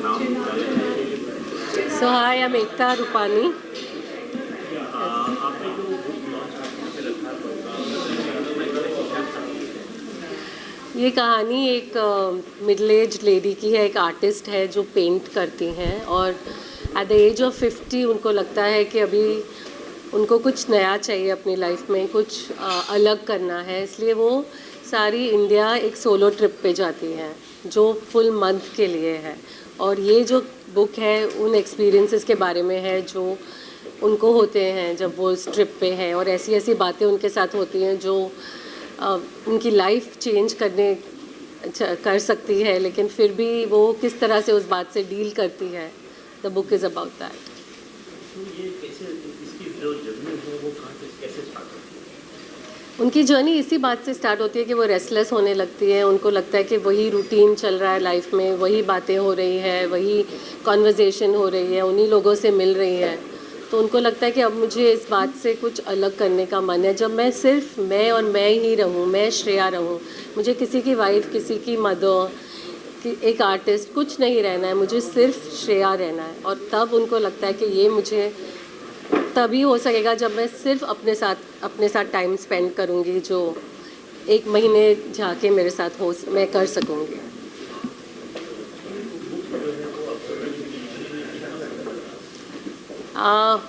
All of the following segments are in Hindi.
So hi, I'm Ekta Rupani. ये कहानी एक मिडिल एज लेडी की है, एक आर्टिस्ट है जो पेंट करती हैं और एट द एज ऑफ 50 उनको लगता है कि अभी उनको कुछ नया चाहिए अपनी लाइफ में, कुछ अलग करना है, इसलिए वो सारी इंडिया एक सोलो ट्रिप पे जाती हैं जो फुल मंथ के लिए है। और ये जो बुक है उन एक्सपीरियंसेस के बारे में है जो उनको होते हैं जब वो इस ट्रिप पे हैं, और ऐसी ऐसी बातें उनके साथ होती हैं जो उनकी लाइफ चेंज कर सकती है, लेकिन फिर भी वो किस तरह से उस बात से डील करती है। The book is about that. उनकी जर्नी इसी बात से स्टार्ट होती है कि वो रेस्टलेस होने लगती है। उनको लगता है कि वही रूटीन चल रहा है लाइफ में, वही बातें हो रही है, वही कॉन्वर्जेसन हो रही है, उन्हीं लोगों से मिल रही है। तो उनको लगता है कि अब मुझे इस बात से कुछ अलग करने का मन है, जब मैं सिर्फ मैं और मैं ही रहूं, मैं श्रेया रहूं, मुझे किसी की वाइफ, किसी की मदर, एक आर्टिस्ट कुछ नहीं रहना है, मुझे सिर्फ श्रेया रहना है। और तब उनको लगता है कि ये मुझे तभी हो सकेगा जब मैं सिर्फ अपने साथ टाइम स्पेंड करूँगी, जो एक महीने जाके मेरे साथ मैं कर सकूँगी।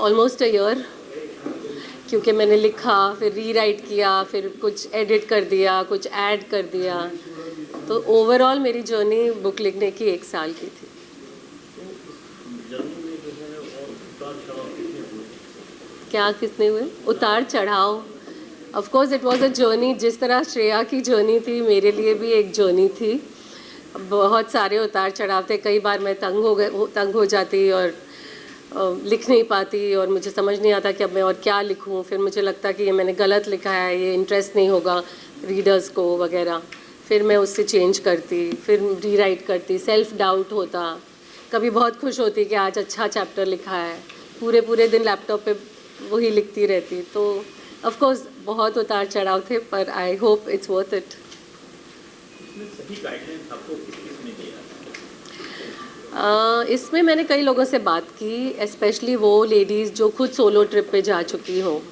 ऑलमोस्ट अ ईयर, क्योंकि मैंने लिखा, फिर रीराइट किया, फिर कुछ एडिट कर दिया, कुछ ऐड कर दिया, तो ओवरऑल मेरी जर्नी बुक लिखने की 1 साल की थी। क्या कितने हुए उतार चढ़ाव? Of course it was a journey. जिस तरह श्रेया की जर्नी थी, मेरे लिए भी एक जर्नी थी। बहुत सारे उतार चढ़ाव थे। कई बार मैं तंग हो जाती और लिख नहीं पाती, और मुझे समझ नहीं आता कि अब मैं और क्या लिखूं। फिर मुझे लगता कि ये मैंने गलत लिखा है, ये इंटरेस्ट नहीं होगा रीडर्स को वगैरह। फिर मैं उससे चेंज करती, फिर रीराइट करती, सेल्फ डाउट होता। कभी बहुत खुश होती कि आज अच्छा चैप्टर लिखा है, पूरे दिन लैपटॉप पे वही लिखती रहती। तो ऑफ कोर्स बहुत उतार चढ़ाव थे, पर I hope it's worth it. इसमें मैंने कई लोगों से बात की, स्पेशली वो लेडीज़ जो खुद सोलो ट्रिप पे जा चुकी हो,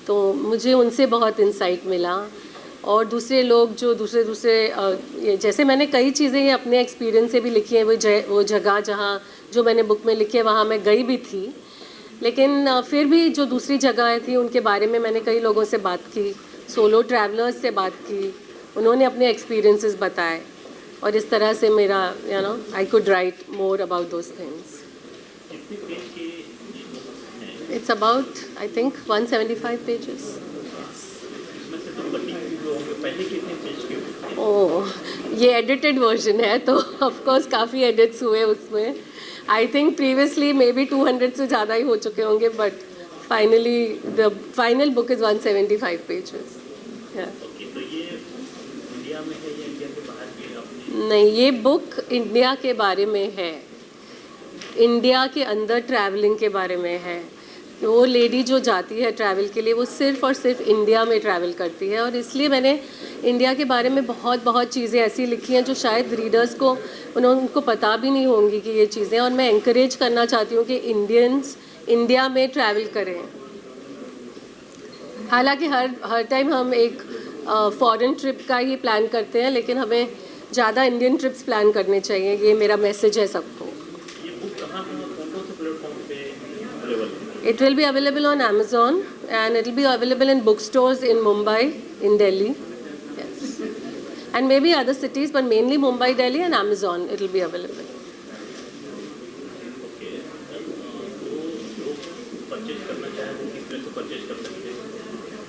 तो मुझे उनसे बहुत इंसाइट मिला। और दूसरे लोग जो दूसरे जैसे मैंने कई चीज़ें ये अपने एक्सपीरियंस से भी लिखी हैं। वो जगह जहाँ जो मैंने बुक में लिखी है वहाँ मैं गई भी थी, लेकिन फिर भी जो दूसरी जगहें थी उनके बारे में मैंने कई लोगों से बात की, सोलो ट्रैवलर्स से बात की, उन्होंने अपने एक्सपीरियंसेस बताए, और इस तरह से मेरा I could write more about those things. It's about I think 175 pages. Oh, ये एडिटेड वर्जन है, तो ऑफ कोर्स काफ़ी एडिट्स हुए उसमें। I think previously may be 200 से ज़्यादा ही हो चुके होंगे, but finally the final book is 175 pages. नहीं, ये बुक इंडिया के बारे में है, इंडिया के अंदर ट्रैवलिंग के बारे में है। वो लेडी जो जाती है ट्रैवल के लिए, वो सिर्फ़ और सिर्फ इंडिया में ट्रैवल करती है, और इसलिए मैंने इंडिया के बारे में बहुत चीज़ें ऐसी लिखी हैं जो शायद रीडर्स को उनको पता भी नहीं होंगी कि ये चीज़ें। और मैं encourage करना चाहती हूँ कि इंडियंस इंडिया में ट्रैवल करें। हालांकि हर टाइम हम एक फॉरेन ट्रिप का ही प्लान करते हैं, लेकिन हमें ज़्यादा इंडियन ट्रिप्स प्लान करने चाहिए। ये मेरा मैसेज है सबको। It will be available on Amazon, and it will be available in bookstores in Mumbai, in Delhi, yes, and maybe other cities, but mainly Mumbai, Delhi, and Amazon. It will be available.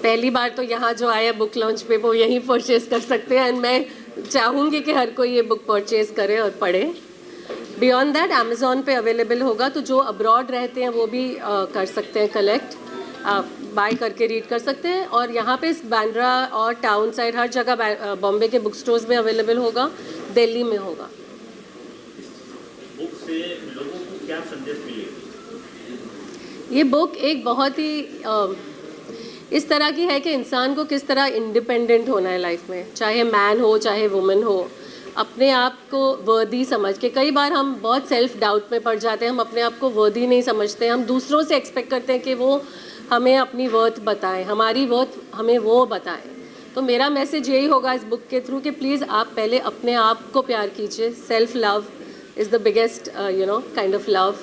पहली बार तो यहाँ जो आया बुक लॉन्च पे, वो यहीं परचेज कर सकते हैं, एंड मैं चाहूँगी कि हर कोई ये बुक परचेज करे और पढ़े। बियॉन्ड दैट अमेज़ॉन पे अवेलेबल होगा, तो जो अब्रॉड रहते हैं वो भी कर सकते हैं, कलेक्ट बाय करके रीड कर सकते हैं। और यहाँ पे बांद्रा और टाउन साइड हर जगह बॉम्बे के बुक स्टोर्स में अवेलेबल होगा, दिल्ली में होगा। बुक से लोगों को क्या संदेश मिलेगा? ये बुक एक बहुत ही इस तरह की है कि इंसान को किस तरह इंडिपेंडेंट होना है लाइफ में, चाहे मैन हो चाहे वुमेन हो। अपने आप को वर्दी समझ के, कई बार हम बहुत सेल्फ डाउट में पड़ जाते हैं, हम अपने आप को वर्दी नहीं समझते, हम दूसरों से एक्सपेक्ट करते हैं कि वो हमें अपनी वर्थ बताएं, हमारी वर्थ हमें वो बताएं। तो मेरा मैसेज यही होगा इस बुक के थ्रू कि प्लीज़ आप पहले अपने आप को प्यार कीजिए। Self love is the biggest kind of love,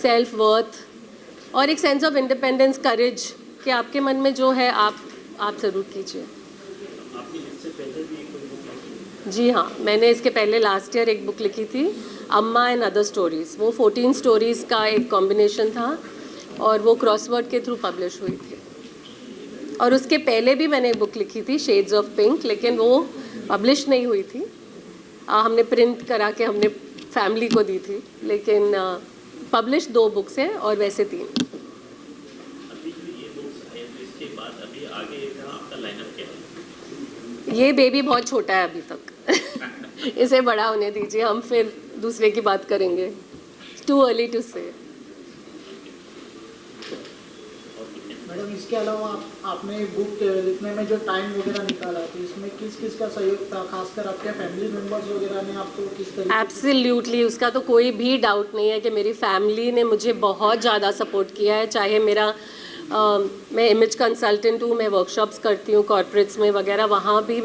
self worth और एक सेंस ऑफ इंडिपेंडेंस, करेज कि आपके मन में जो है आप ज़रूर कीजिए। जी हाँ, मैंने इसके पहले लास्ट ईयर एक बुक लिखी थी, अम्मा एंड अदर स्टोरीज़। वो 14 स्टोरीज़ का एक कॉम्बिनेशन था और वो क्रॉसवर्ड के थ्रू पब्लिश हुई थी। और उसके पहले भी मैंने एक बुक लिखी थी, शेड्स ऑफ पिंक, लेकिन वो पब्लिश नहीं हुई थी। हमने प्रिंट करा के हमने फैमिली को दी थी, लेकिन पब्लिश 2 बुक्स हैं और वैसे 3। ये बेबी बहुत छोटा है अभी तक इसे बड़ा होने दीजिए, हम फिर दूसरे की बात करेंगे। टू अर्ली टू से। मैडम, इसके अलावा आपने बुक लिखने में जो टाइम वगैरह निकाला, तो इसमें किस का सहयोग था, खासकर आपके फैमिली मेंबर्स वगैरह ने आपको किस तरीके? एब्सोल्युटली, उसका तो कोई भी डाउट नहीं है कि मेरी फैमिली ने मुझे बहुत ज़्यादा सपोर्ट किया है। चाहे मेरा मैं इमेज कंसल्टेंट हूँ, मैं वर्कशॉप्स करती हूँ कॉर्पोरेट्स में वगैरह, वहाँ भी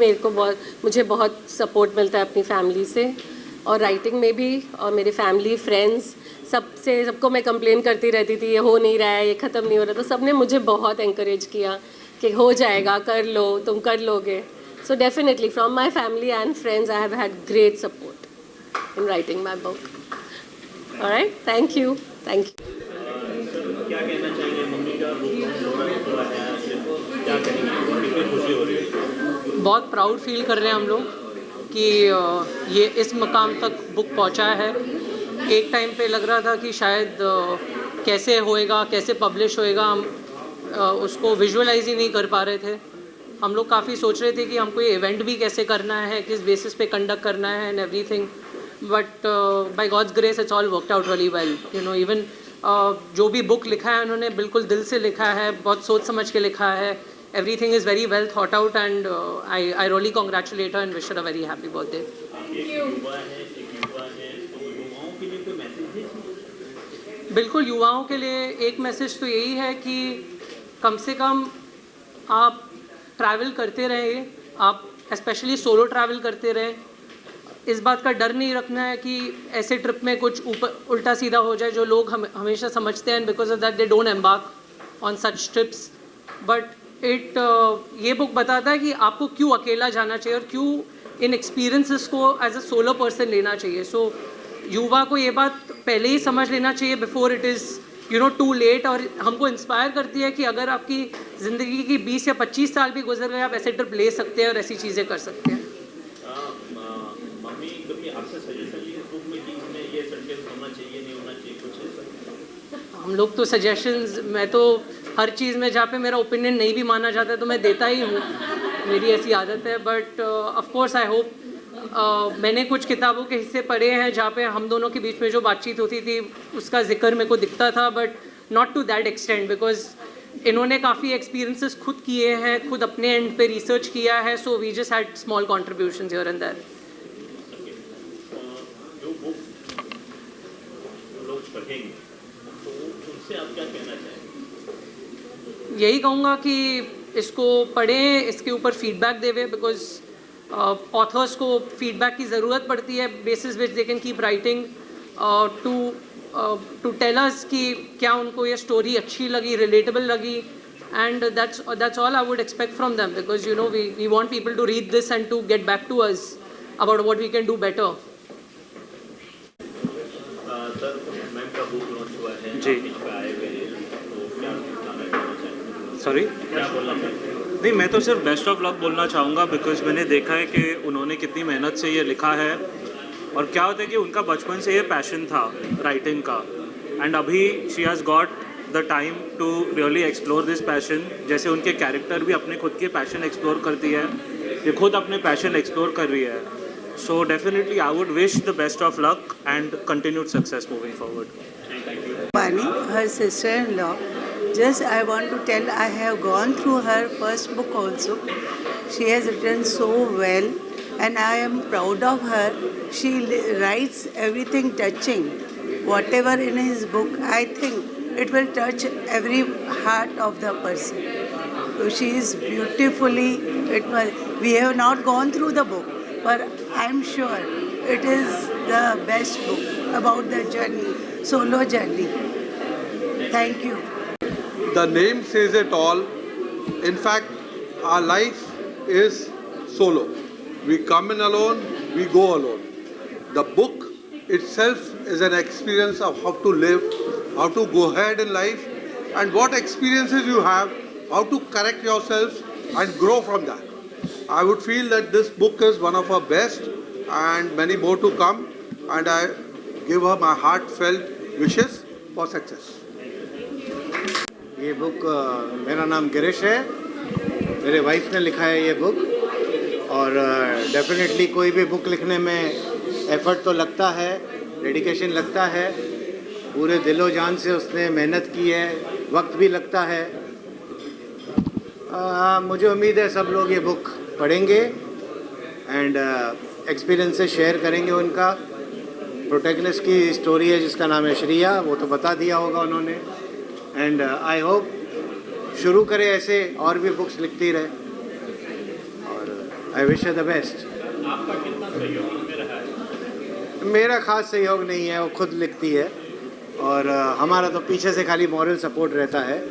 मुझे बहुत सपोर्ट मिलता है अपनी फैमिली से, और राइटिंग में भी। और मेरे फैमिली फ्रेंड्स सबको मैं कंप्लेन करती रहती थी, ये हो नहीं रहा है, ये ख़त्म नहीं हो रहा, तो सबने मुझे बहुत एंकरेज किया कि हो जाएगा, कर लो, तुम कर लोगे। So definitely from my family and friends I have had great support in writing my book. Alright, thank you. क्या कहना चाहिए मम्मी का क्या करेंगे, कितनी खुशी हो रही है? बहुत प्राउड फील कर रहे हैं हम लोग कि ये इस मकाम तक बुक पहुंचा है। एक टाइम पे लग रहा था कि शायद कैसे होएगा, कैसे पब्लिश होएगा, हम उसको विजुअलाइज ही नहीं कर पा रहे थे। हम लोग काफ़ी सोच रहे थे कि हमको ये इवेंट भी कैसे करना है, किस बेसिस पे कंडक्ट करना है and everything, but by God's grace it's all worked out really well. Even जो भी बुक लिखा है उन्होंने बिल्कुल दिल से लिखा है, बहुत सोच समझ के लिखा है। Everything is very well thought out and I really congratulate her and wish her a very happy birthday. बिल्कुल, युवाओं के लिए एक मैसेज तो यही है कि कम से कम आप ट्रैवल करते रहिए, आप स्पेशली सोलो ट्रैवल करते रहें। इस बात का डर नहीं रखना है कि ऐसे ट्रिप में कुछ ऊपर उल्टा सीधा हो जाए, जो लोग हमेशा समझते हैं, because of that they don't embark on such trips. But ये बुक बताता है कि आपको क्यों अकेला जाना चाहिए और क्यों इन एक्सपीरियंसेस को एज अ सोलो पर्सन लेना चाहिए। सो युवा को ये बात पहले ही समझ लेना चाहिए before it is too late. और हमको इंस्पायर करती है कि अगर आपकी ज़िंदगी की 20 या 25 साल भी गुजर गए, आप ऐसे ट्रिप ले सकते हैं और ऐसी चीज़ें कर सकते हैं। मम्मी कभी आपसे सजेशन ली बुक में कि इसमें ये सेंटेंस होना चाहिए, नहीं होना चाहिए, कुछ ऐसा? हम लोग तो सजेशंस, मैं तो हर चीज़ में जहाँ पे मेरा ओपिनियन नहीं भी माना जाता है तो मैं देता ही हूँ, मेरी ऐसी आदत है। But of course I hope, मैंने कुछ किताबों के हिस्से पढ़े हैं जहाँ पे हम दोनों के बीच में जो बातचीत होती थी उसका जिक्र मेरे को दिखता था, but not to that extent, because इन्होंने काफ़ी एक्सपीरियंसेस खुद किए हैं, खुद अपने एंड पे रिसर्च किया है। So we just had small contributions here and there. जो बुक लोग पढ़ेंगे तो उनसे आप क्या कहना चाहेंगे? यही कहूँगा कि इसको पढ़ें, इसके ऊपर फीडबैक देवें, बिकॉज ऑथर्स को फीडबैक की ज़रूरत पड़ती है, basis which they can keep writing to tell us कि क्या उनको ये स्टोरी अच्छी लगी, रिलेटेबल लगी, and that's all I would expect from them, because we want people to read this and to get back to us about what we can do better. Sir, ma'am का बुक लॉन्च हुआ है, जी, यहाँ पे आए हुए हैं, तो क्या कहना चाहेंगे? सॉरी, क्या बोलना चाहेंगे? नहीं, मैं तो सिर्फ बेस्ट ऑफ लक बोलना चाहूँगा, बिकॉज मैंने देखा है कि उन्होंने कितनी मेहनत से ये लिखा है। और क्या होता है कि उनका बचपन से ये पैशन था राइटिंग का, एंड अभी she has got the time to really explore this passion. जैसे उनके कैरेक्टर भी अपने खुद के पैशन एक्सप्लोर करती है, ये खुद अपने पैशन एक्सप्लोर कर रही है। So definitely I would wish the best of luck and continued success moving forward. Pani, her sister-in-law. Just I want to tell, I have gone through her first book also. She has written so well. and I am proud of her. She writes everything touching. Whatever in his book, I think it will touch every heart of the person. So she is beautifully. We have not gone through the book, but I am sure it is the best book about the journey, solo journey. Thank you. The name says it all. In fact, our life is solo. We come in alone, we go alone. The book itself is an experience of how to live, how to go ahead in life, and what experiences you have, how to correct yourselves and grow from that. I would feel that this book is one of our best and many more to come, and I give her my heartfelt wishes for success. ये बुक मेरा नाम गिरीश है, मेरे वाइफ ने लिखा है ये बुक, और डेफिनेटली कोई भी बुक लिखने में एफर्ट तो लगता है, डेडिकेशन लगता है, पूरे दिलो जान से उसने मेहनत की है, वक्त भी लगता है। मुझे उम्मीद है सब लोग ये बुक पढ़ेंगे एंड एक्सपीरियंसेस शेयर करेंगे उनका। प्रोटैगनिस्ट की स्टोरी है जिसका नाम है श्रिया, वो तो बता दिया होगा उन्होंने, एंड आई होप शुरू करें ऐसे और भी बुक्स लिखती रहे, और आई विश द बेस्ट। आपका कितना सहयोग में रहा है? मेरा खास सहयोग नहीं है, वो खुद लिखती है, और हमारा तो पीछे से खाली मॉरल सपोर्ट रहता है।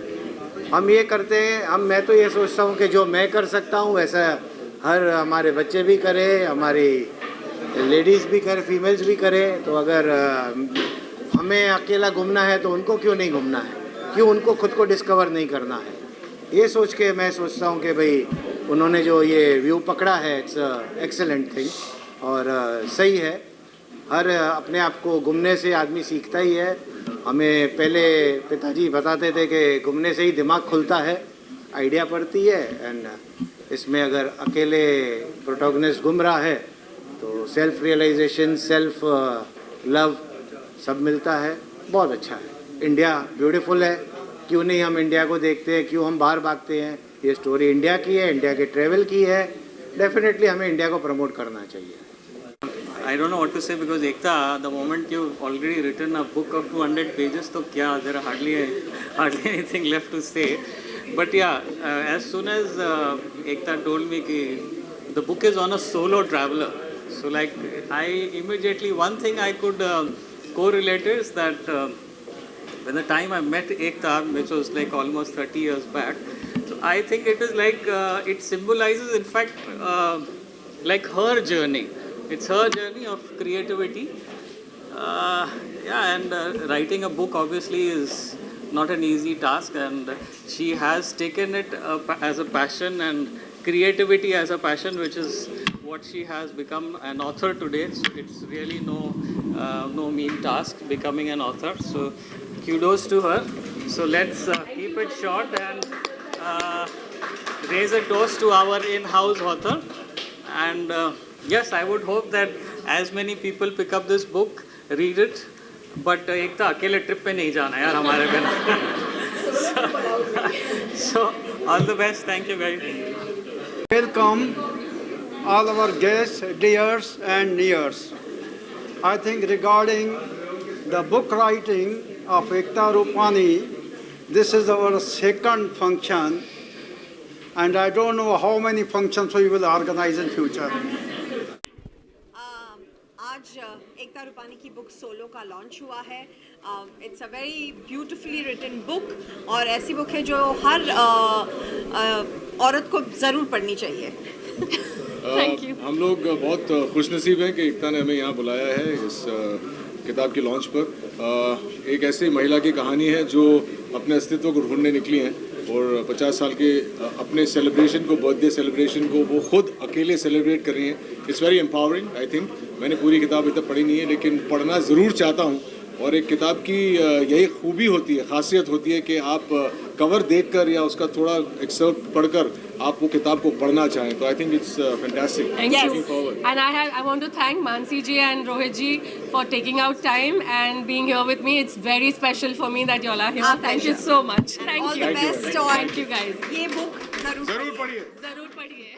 हम ये करते हैं, मैं तो ये सोचता हूँ कि जो मैं कर सकता हूँ वैसा हर हमारे बच्चे भी करें, हमारी लेडीज़ भी करें, फीमेल्स भी करें। तो अगर हमें अकेला घूमना है तो उनको क्यों नहीं घूमना है, क्यों उनको खुद को डिस्कवर नहीं करना है। ये सोच के मैं सोचता हूँ कि भाई उन्होंने जो ये व्यू पकड़ा है, इट्स एक्सेलेंट थिंग, और सही है। हर अपने आप को घूमने से आदमी सीखता ही है। हमें पहले पिताजी बताते थे कि घूमने से ही दिमाग खुलता है, आइडिया पड़ती है, एंड इसमें अगर अकेले प्रोटैगनिस्ट घूम रहा है तो सेल्फ रियलाइजेशन, सेल्फ लव सब मिलता है। बहुत अच्छा है। इंडिया ब्यूटीफुल है, क्यों नहीं हम इंडिया को देखते हैं, क्यों हम बाहर भागते हैं। ये स्टोरी इंडिया की है, इंडिया के ट्रैवल की है। डेफिनेटली हमें इंडिया को प्रमोट करना चाहिए। I don't know what to say because Ekta, the moment you've already written a book of 200 pages, तो क्या, there are hardly anything left to say. But yeah, as soon as Ekta told me that the book is on a solo traveler, so like I immediately, one thing I could correlate is that when the time I met Ekta, which was like almost 30 years back, so I think it is like it symbolizes in fact like her journey. It's her journey of creativity. Yeah, and writing a book obviously is not an easy task, and she has taken it as a passion and creativity as a passion, which is what she has become an author today. So it's really no mean task becoming an author. So kudos to her. So let's keep it short and raise a toast to our in-house author. And yes, I would hope that as many people pick up this book, read it. But एक तो अकेले ट्रिप पे नहीं जाना यार हमारे बिना। So all the best. Thank you guys. Welcome all our guests, dears and nears. I think regarding the book writing of Ekta Rupani, this is our second function, and I don't know how many functions we will organize in future. आज एकता रूपानी की बुक सोलो का लॉन्च हुआ है। It's a very beautifully written book, और ऐसी बुक है जो हर औरत को ज़रूर पढ़नी चाहिए। Thank you. हम लोग बहुत खुशनसीब हैं कि एकता ने हमें यहाँ बुलाया है इस किताब की लॉन्च पर। एक ऐसी महिला की कहानी है जो अपने अस्तित्व को ढूंढने निकली हैं, और 50 साल के अपने सेलिब्रेशन को, बर्थडे सेलिब्रेशन को वो खुद अकेले सेलिब्रेट कर रही हैं। It's very empowering. I think मैंने पूरी किताब अभी तक पढ़ी नहीं है, लेकिन पढ़ना ज़रूर चाहता हूँ। और एक किताब की यही खूबी होती है, खासियत होती है कि आप कवर देखकर या उसका थोड़ा एक्सर्प्ट पढ़कर आप वो किताब को पढ़ना चाहें। तो I think it's fantastic. Looking forward. And I want to thank Mansi ji and Rohit ji for taking out time and being here with me. It's very special for me that you all are here. Thank you so much. Thank you. All the best. Thank you guys. ये बुक ज़रूर पढ़िए। ज़रूर पढ़िए।